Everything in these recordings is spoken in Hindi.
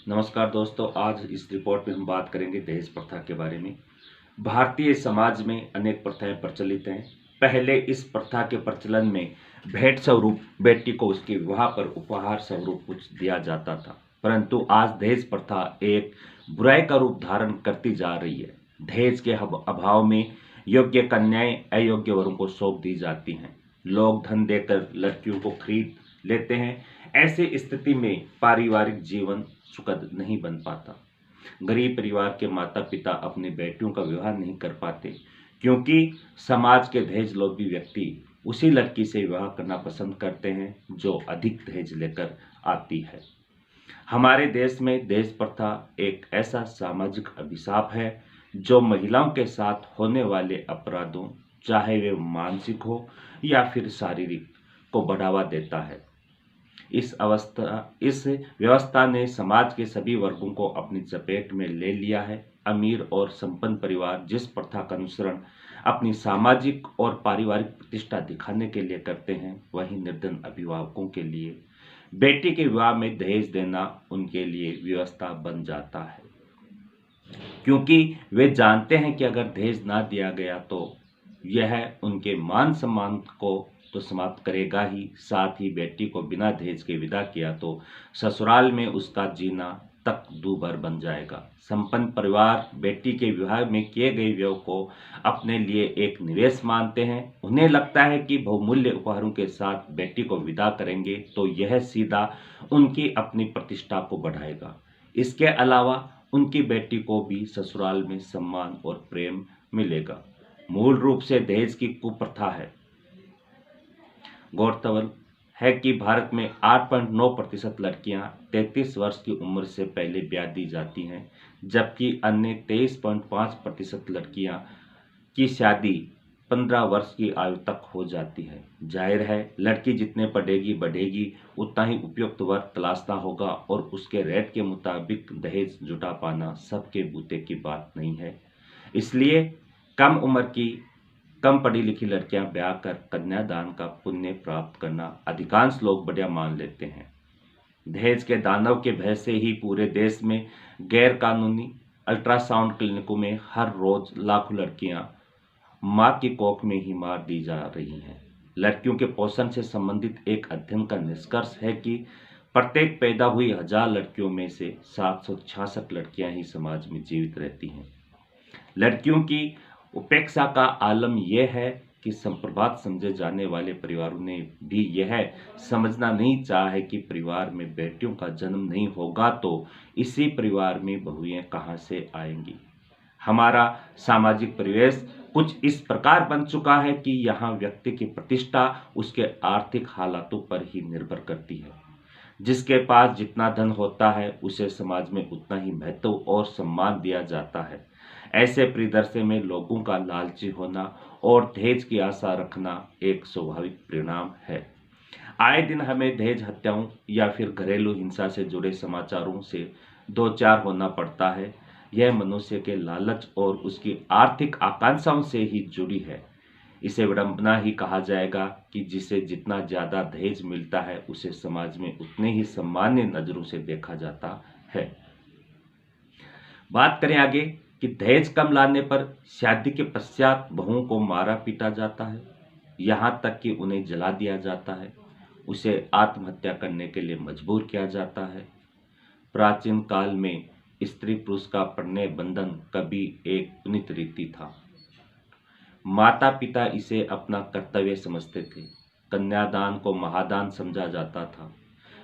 नमस्कार दोस्तों, आज इस रिपोर्ट में हम बात करेंगे दहेज प्रथा के बारे में। भारतीय समाज में अनेक प्रथाएं प्रचलित हैं। पहले इस प्रथा के प्रचलन में भेंट स्वरूप बेटी को उसके विवाह पर उपहार स्वरूप कुछ दिया जाता था, परंतु आज दहेज प्रथा एक बुराई का रूप धारण करती जा रही है। दहेज के अभाव में योग्य कन्याएं अयोग्य वरों को सौंप दी जाती हैं। लोग धन देकर लड़कियों को खरीद लेते हैं। ऐसी स्थिति में पारिवारिक जीवन सुखद नहीं बन पाता। गरीब परिवार के माता पिता अपनी बेटियों का विवाह नहीं कर पाते, क्योंकि समाज के दहेज लोभी व्यक्ति उसी लड़की से विवाह करना पसंद करते हैं जो अधिक दहेज लेकर आती है। हमारे देश में दहेज प्रथा एक ऐसा सामाजिक अभिशाप है जो महिलाओं के साथ होने वाले अपराधों, चाहे वे मानसिक हो या फिर शारीरिक, को बढ़ावा देता है। इस व्यवस्था ने समाज के सभी वर्गों को अपनी चपेट में ले लिया है। अमीर और संपन्न परिवार जिस प्रथा का अनुसरण अपनी सामाजिक और पारिवारिक प्रतिष्ठा दिखाने के लिए करते हैं, वहीं निर्धन अभिभावकों के लिए बेटी के विवाह में दहेज देना उनके लिए व्यवस्था बन जाता है, क्योंकि वे जानते हैं कि अगर दहेज ना दिया गया तो यह उनके मान सम्मान को तो समाप्त करेगा ही, साथ ही बेटी को बिना दहेज के विदा किया तो ससुराल में उसका जीना तक दूभर बन जाएगा। संपन्न परिवार बेटी के विवाह में किए गए व्यय को अपने लिए एक निवेश मानते हैं। उन्हें लगता है कि बहुमूल्य उपहारों के साथ बेटी को विदा करेंगे तो यह सीधा उनकी अपनी प्रतिष्ठा को बढ़ाएगा। इसके अलावा उनकी बेटी को भी ससुराल में सम्मान और प्रेम मिलेगा। मूल रूप से दहेज की कुप्रथा है। गौरतलब है कि भारत में 8.9% लड़कियां 33 वर्ष की उम्र से पहले ब्याह दी जाती हैं, जबकि अन्य 23.5% लड़कियां की शादी 15 वर्ष की आयु तक हो जाती है। जाहिर है, लड़की जितने पढ़ेगी बढ़ेगी उतना ही उपयुक्त वर तलाशना होगा और उसके रेट के मुताबिक दहेज जुटा पाना सबके बूते की बात नहीं है। इसलिए कम उम्र की कम पढ़ी लिखी लड़कियां ब्याह कर कन्यादान का पुण्य प्राप्त करना अधिकांश लोग बढ़िया मान लेते हैं। दहेज के दानव के भय से ही पूरे देश में गैर कानूनी अल्ट्रासाउंड क्लिनिकों में हर रोज लाखों लड़कियां मां की कोख में ही मार दी जा रही हैं। लड़कियों के पोषण से संबंधित एक अध्ययन का निष्कर्ष है कि प्रत्येक पैदा हुई 1000 लड़कियों में से 766 लड़कियां ही समाज में जीवित रहती हैं। लड़कियों की उपेक्षा का आलम यह है कि संप्रभात समझे जाने वाले परिवारों ने भी यह समझना नहीं चाहा है कि परिवार में बेटियों का जन्म नहीं होगा तो इसी परिवार में बहुएं कहां से आएंगी। हमारा सामाजिक परिवेश कुछ इस प्रकार बन चुका है कि यहाँ व्यक्ति की प्रतिष्ठा उसके आर्थिक हालातों पर ही निर्भर करती है। जिसके पास जितना धन होता है उसे समाज में उतना ही महत्व और सम्मान दिया जाता है। ऐसे परिदृश्य में लोगों का लालची होना और दहेज की आशा रखना एक स्वाभाविक परिणाम है। आए दिन हमें दहेज हत्याओं या फिर घरेलू हिंसा से जुड़े समाचारों से दो चार होना पड़ता है। यह मनुष्य के लालच और उसकी आर्थिक आकांक्षाओं से ही जुड़ी है। इसे विडंबना ही कहा जाएगा कि जिसे जितना ज्यादा दहेज मिलता है उसे समाज में उतने ही सम्मान्य नजरों से देखा जाता है। बात करें आगे कि दहेज कम लाने पर शादी के पश्चात बहुओं को मारा पीटा जाता है, यहाँ तक कि उन्हें जला दिया जाता है, उसे आत्महत्या करने के लिए मजबूर किया जाता है। प्राचीन काल में स्त्री पुरुष का प्रणय बंधन कभी एक पुनीत रीति था। माता पिता इसे अपना कर्तव्य समझते थे। कन्यादान को महादान समझा जाता था।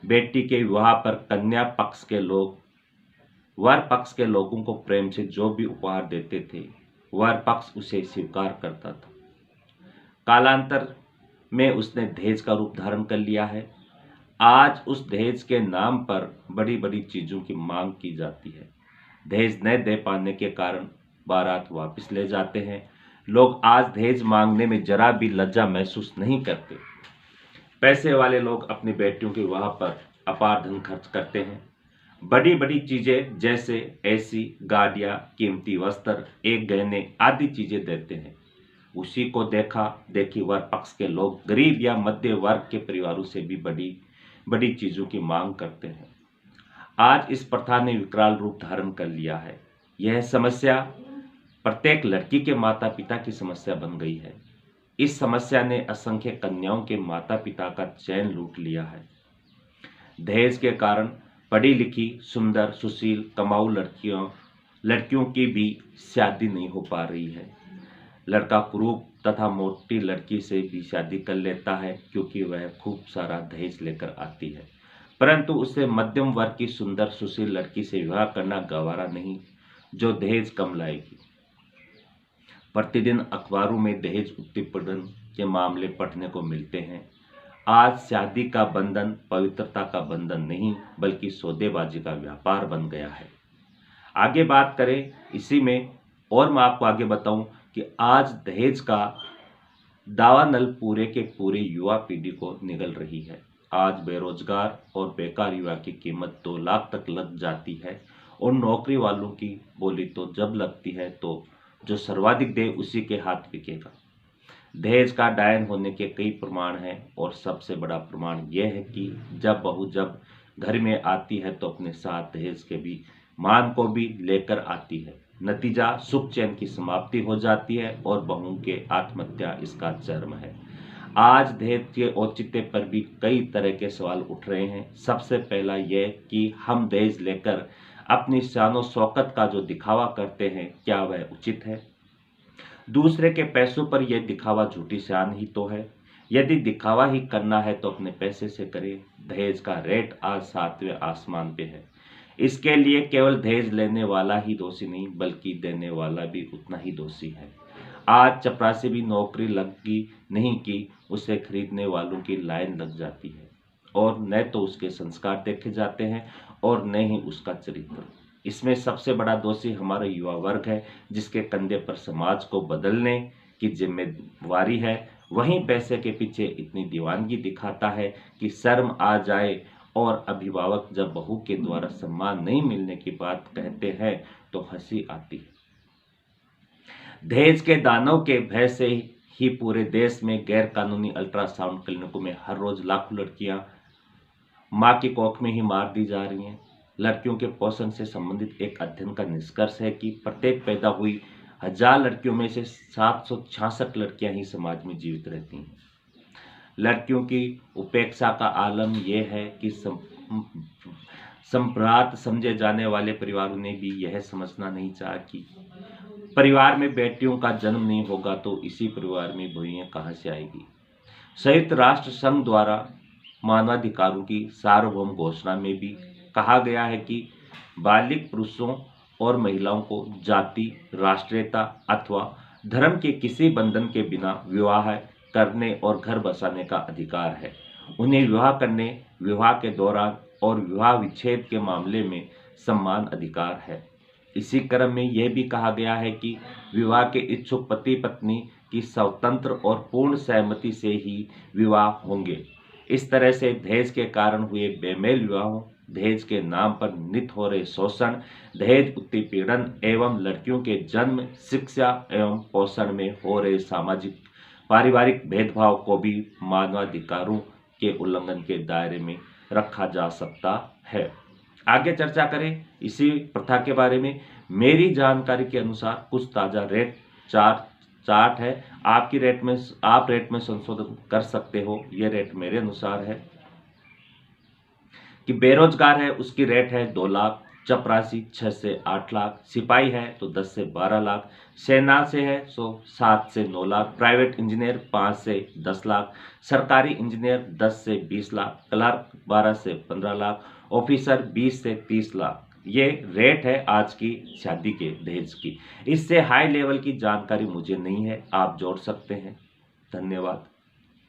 बेटी के विवाह पर कन्या पक्ष के लोग वर पक्ष के लोगों को प्रेम से जो भी उपहार देते थे, वर पक्ष उसे स्वीकार करता था। कालांतर में उसने दहेज का रूप धारण कर लिया है। आज उस दहेज के नाम पर बड़ी बड़ी चीजों की मांग की जाती है। दहेज न दे पाने के कारण बारात वापस ले जाते हैं। लोग आज दहेज मांगने में जरा भी लज्जा महसूस नहीं करते। पैसे वाले लोग अपनी बेटियों के विवाह पर अपार धन खर्च करते हैं। बड़ी बड़ी चीजें जैसे ऐसी गाड़ियां, कीमती वस्त्र, एक गहने आदि चीजें देते हैं। उसी को देखा देखी वर पक्ष के लोग गरीब या मध्य वर्ग के परिवारों से भी बड़ी बड़ी चीजों की मांग करते हैं। आज इस प्रथा ने विकराल रूप धारण कर लिया है। यह समस्या प्रत्येक लड़की के माता पिता की समस्या बन गई है। इस समस्या ने असंख्य कन्याओं के माता पिता का चैन लूट लिया है। दहेज के कारण पढ़ी लिखी, सुंदर, सुशील, कमाऊ लड़कियों की भी शादी नहीं हो पा रही है। लड़का कुरूप तथा मोटी लड़की से भी शादी कर लेता है क्योंकि वह खूब सारा दहेज लेकर आती है, परंतु उसे मध्यम वर्ग की सुंदर सुशील लड़की से विवाह करना गवारा नहीं, जो दहेज कम लाएगी। प्रतिदिन अखबारों में दहेज उत्पीड़न के मामले पढ़ने को मिलते हैं। आज शादी का बंधन पवित्रता का बंधन नहीं, बल्कि सौदेबाजी का व्यापार बन गया है। आगे बात करें इसी में, और मैं आपको आगे बताऊं कि आज दहेज का दावानल पूरे के पूरे युवा पीढ़ी को निगल रही है। आज बेरोजगार और बेकार युवा की कीमत 2 लाख तक लग जाती है, और नौकरी वालों की बोली तो जब लगती है तो जो सर्वाधिक दे उसी के हाथ बिकेगा। दहेज का डायन होने के कई प्रमाण हैं, और सबसे बड़ा प्रमाण यह है कि जब घर में आती है तो अपने साथ दहेज के भी मान को भी लेकर आती है। नतीजा सुख चैन की समाप्ति हो जाती है और बहू के आत्महत्या इसका चरम है। आज दहेज के औचित्य पर भी कई तरह के सवाल उठ रहे हैं। सबसे पहला यह कि हम दहेज लेकर अपनी शानो शौकत का जो दिखावा करते हैं, क्या वह उचित है? दूसरे के पैसों पर यह दिखावा झूठी शान ही तो है। यदि दिखावा ही करना है तो अपने पैसे से करे। दहेज का रेट आज 7वें आसमान पे है। इसके लिए केवल दहेज लेने वाला ही दोषी नहीं, बल्कि देने वाला भी उतना ही दोषी है। आज चपरासी भी नौकरी लगी नहीं कि उसे खरीदने वालों की लाइन लग जाती है, और न तो उसके संस्कार देखे जाते हैं और न ही उसका चरित्र। इसमें सबसे बड़ा दोषी हमारा युवा वर्ग है, जिसके कंधे पर समाज को बदलने की जिम्मेवारी है। वहीं पैसे के पीछे इतनी दीवानगी दिखाता है कि शर्म आ जाए, और अभिभावक जब बहू के द्वारा सम्मान नहीं मिलने की बात कहते हैं तो हंसी आती है। दहेज के दानव के भय से ही पूरे देश में गैर कानूनी अल्ट्रासाउंड क्लिनिकों में हर रोज लाखों लड़कियां मां की कोख में ही मार दी जा रही हैं। लड़कियों के पोषण से संबंधित एक अध्ययन का निष्कर्ष है कि प्रत्येक पैदा हुई 1000 लड़कियों में से 766 लड़कियां ही समाज में जीवित रहती हैं। लड़कियों की उपेक्षा का आलम यह है कि संभ्रात समझे जाने वाले परिवारों ने भी यह समझना नहीं चाहा कि परिवार में बेटियों का जन्म नहीं होगा तो इसी परिवार में बुराइयां कहां से आएगी। संयुक्त राष्ट्र संघ द्वारा मानवाधिकारों की सार्वभौम घोषणा में भी कहा गया है कि बालिग पुरुषों और महिलाओं को जाति, राष्ट्रीयता अथवा धर्म के किसी बंधन के बिना विवाह करने और घर बसाने का अधिकार है। उन्हें विवाह करने, विवाह के दौरान और विवाह विच्छेद के मामले में समान अधिकार है। इसी क्रम में यह भी कहा गया है कि विवाह के इच्छुक पति पत्नी की स्वतंत्र और पूर्ण सहमति से ही विवाह होंगे। इस तरह से दहेज के कारण हुए बेमेल विवाहों, दहेज के नाम पर नित हो रहे शोषण, दहेज उत्पीड़न एवं लड़कियों के जन्म, शिक्षा एवं पोषण में हो रहे सामाजिक पारिवारिक भेदभाव को भी मानवाधिकारों के उल्लंघन के दायरे में रखा जा सकता है। आगे चर्चा करें इसी प्रथा के बारे में। मेरी जानकारी के अनुसार कुछ ताज़ा रेट चार्ट है। आप रेट में संशोधन कर सकते हो। ये रेट मेरे अनुसार है कि बेरोजगार है उसकी रेट है 2 लाख, चपरासी 6 से 8 लाख, सिपाही है तो 10 से 12 लाख, सेना से है तो 7 से 9 लाख, प्राइवेट इंजीनियर 5 से 10 लाख, सरकारी इंजीनियर 10 से 20 लाख, क्लर्क 12 से 15 लाख, ऑफिसर 20 से 30 लाख। ये रेट है आज की शादी के दहेज की। इससे हाई लेवल की जानकारी मुझे नहीं है, आप जोड़ सकते हैं। धन्यवाद।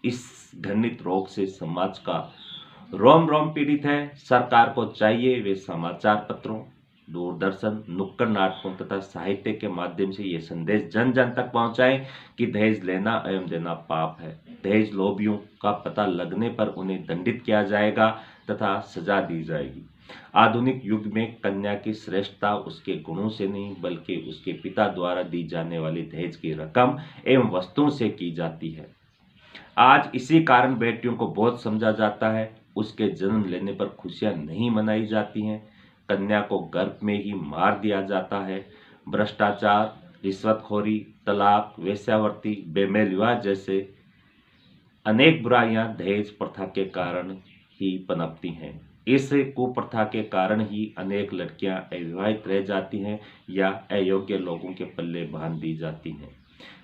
इस घृणित रोग से समाज का रोम रोम पीड़ित है। सरकार को चाहिए वे समाचार पत्रों, दूरदर्शन, नुक्कड़ नाटकों तथा साहित्य के माध्यम से ये संदेश जन जन तक पहुंचाएं कि दहेज लेना एवं देना पाप है। दहेज लोभियों का पता लगने पर उन्हें दंडित किया जाएगा तथा सजा दी जाएगी। आधुनिक युग में कन्या की श्रेष्ठता उसके गुणों से नहीं, बल्कि उसके पिता द्वारा दी जाने वाली दहेज की रकम एवं वस्तुओं से की जाती है। आज इसी कारण बेटियों को बहुत समझा जाता है। उसके जन्म लेने पर खुशियां नहीं मनाई जाती हैं। कन्या को गर्भ में ही मार दिया जाता है। भ्रष्टाचार, रिश्वतखोरी, तलाक, वेश्यावृत्ति, बेमेल विवाह जैसे अनेक बुराइयां दहेज प्रथा के कारण ही पनपती हैं। इस कुप्रथा के कारण ही अनेक लड़कियां अविवाहित रह जाती हैं या अयोग्य लोगों के पल्ले बांध दी जाती हैं।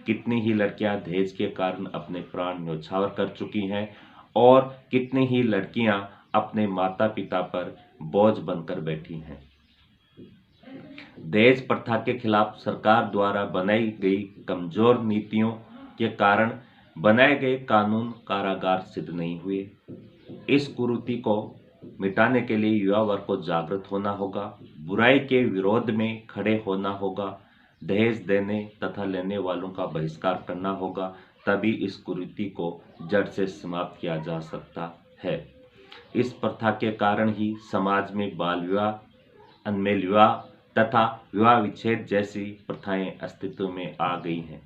कितनी ही लड़कियां दहेज के कारण अपने प्राण न्यौछावर कर चुकी हैं और कितनी ही लड़कियां अपने माता पिता पर बोझ बनकर बैठी हैं। दहेज प्रथा के खिलाफ सरकार द्वारा बनाई गई कमजोर नीतियों के कारण बनाए गए कानून कारागार सिद्ध नहीं हुए। इस कुरीति को मिटाने के लिए युवा वर्ग को जागृत होना होगा, बुराई के विरोध में खड़े होना होगा, दहेज देने तथा लेने वालों का बहिष्कार करना होगा, तभी इस कुरीति को जड़ से समाप्त किया जा सकता है। इस प्रथा के कारण ही समाज में बाल विवाह, अनमेल विवाह तथा विवाह विच्छेद जैसी प्रथाएं अस्तित्व में आ गई हैं।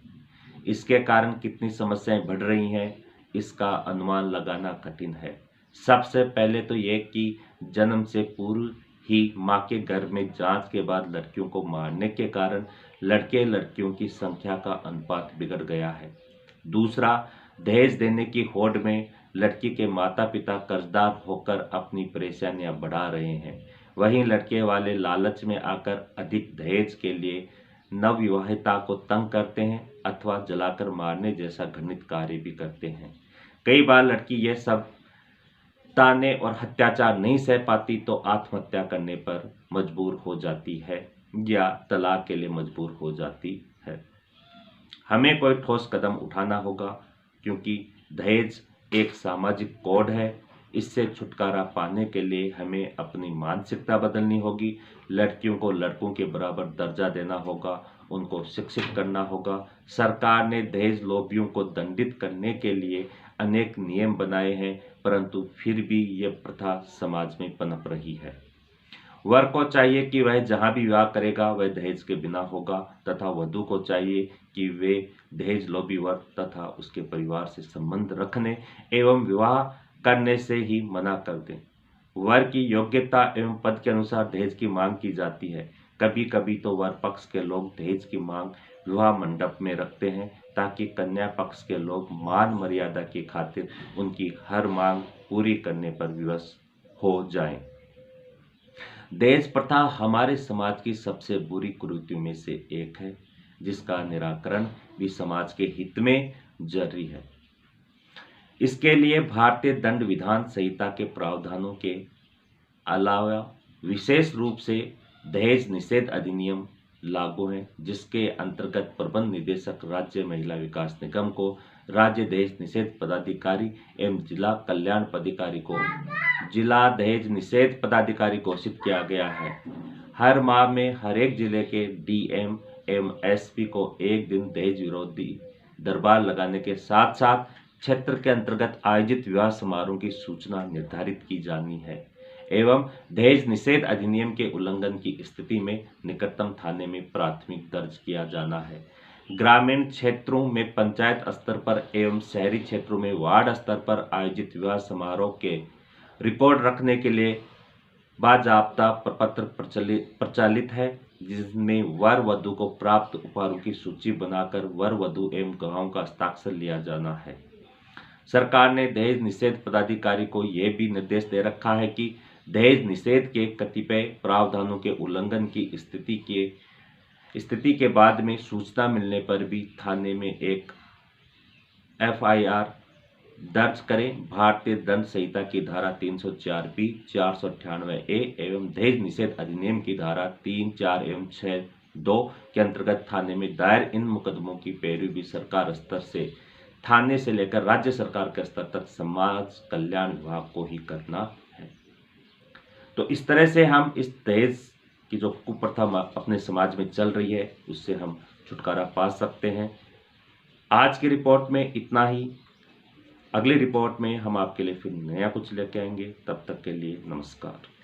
इसके कारण कितनी समस्याएं बढ़ रही हैं, इसका अनुमान लगाना कठिन है। सबसे पहले तो ये कि जन्म से पूर्व ही मां के गर्भ में जांच के बाद लड़कियों को मारने के कारण लड़के लड़कियों की संख्या का अनुपात बिगड़ गया है। दूसरा, दहेज देने की होड़ में लड़की के माता पिता कर्जदार होकर अपनी परेशानियां बढ़ा रहे हैं। वहीं लड़के वाले लालच में आकर अधिक दहेज के लिए नवविवाहिता को तंग करते हैं अथवा जलाकर मारने जैसा घृणित कार्य भी करते हैं। कई बार लड़की यह सब ताने और अत्याचार नहीं सह पाती तो आत्महत्या करने पर मजबूर हो जाती है या तलाक के लिए मजबूर हो जाती है। हमें कोई ठोस कदम उठाना होगा क्योंकि दहेज एक सामाजिक कोड है। इससे छुटकारा पाने के लिए हमें अपनी मानसिकता बदलनी होगी। लड़कियों को लड़कों के बराबर दर्जा देना होगा, उनको शिक्षित करना होगा। सरकार ने दहेज लोभियों को दंडित करने के लिए अनेक नियम बनाए हैं, परंतु फिर भी यह प्रथा समाज में पनप रही है। वर को चाहिए कि वह जहां भी विवाह करेगा वह दहेज के बिना होगा तथा वधू को चाहिए कि वे दहेज लोभी वर तथा उसके परिवार से संबंध रखने एवं विवाह करने से ही मना कर दें। वर की योग्यता एवं पद के अनुसार दहेज की मांग की जाती है। कभी कभी तो वर पक्ष के लोग दहेज की मांग विवाह मंडप में रखते हैं ताकि कन्या पक्ष के लोग मान मर्यादा की खातिर उनकी हर मांग पूरी करने पर विवश हो जाएं। दहेज प्रथा हमारे समाज की सबसे बुरी कुरीतियों में से एक है, जिसका निराकरण भी समाज के हित में जरूरी है। इसके लिए भारतीय दंड विधान संहिता के प्रावधानों के अलावा विशेष रूप से दहेज निषेध अधिनियम लागू है, जिसके अंतर्गत प्रबंध निदेशक राज्य महिला विकास निगम को राज्य दहेज निषेध पदाधिकारी एवं जिला कल्याण पदाधिकारी को जिला दहेज निषेध पदाधिकारी घोषित किया गया है। हर माह में हर एक जिले के डीएम एवं एसपी को एक दिन दहेज विरोधी दरबार लगाने के साथ साथ क्षेत्र के अंतर्गत आयोजित विवाह समारोह की सूचना निर्धारित की जानी है एवं दहेज निषेध अधिनियम के उल्लंघन की स्थिति में निकटतम थाने में प्राथमिक दर्ज किया जाना है। ग्रामीण क्षेत्रों में पंचायत स्तर पर एवं शहरी क्षेत्रों में वार्ड स्तर पर आयोजित विवाह समारोह के रिकॉर्ड रखने के लिए बाजाबता प्रपत्र प्रचलित है, जिसमें वर वधु को प्राप्त उपहारों की सूची बनाकर वर वधु एवं गवाहों का हस्ताक्षर लिया जाना है। सरकार ने दहेज निषेध पदाधिकारी को यह भी निर्देश दे रखा है कि दहेज निषेध के कतिपय प्रावधानों के उल्लंघन की स्थिति के बाद में सूचना मिलने पर भी थाने में एक एफआईआर दर्ज करें। भारतीय दंड संहिता की धारा 304B, 498A एवं दहेज निषेध अधिनियम की धारा 3, 4 एवं 6(2) के अंतर्गत थाने में दायर इन मुकदमों की पैरवी भी सरकार स्तर से थाने से लेकर राज्य सरकार के स्तर तक समाज कल्याण विभाग को ही करना है। तो इस तरह से हम इस दहेज की जो कुप्रथा अपने समाज में चल रही है उससे हम छुटकारा पा सकते हैं। आज की रिपोर्ट में इतना ही। अगली रिपोर्ट में हम आपके लिए फिर नया कुछ लेके आएंगे। तब तक के लिए नमस्कार।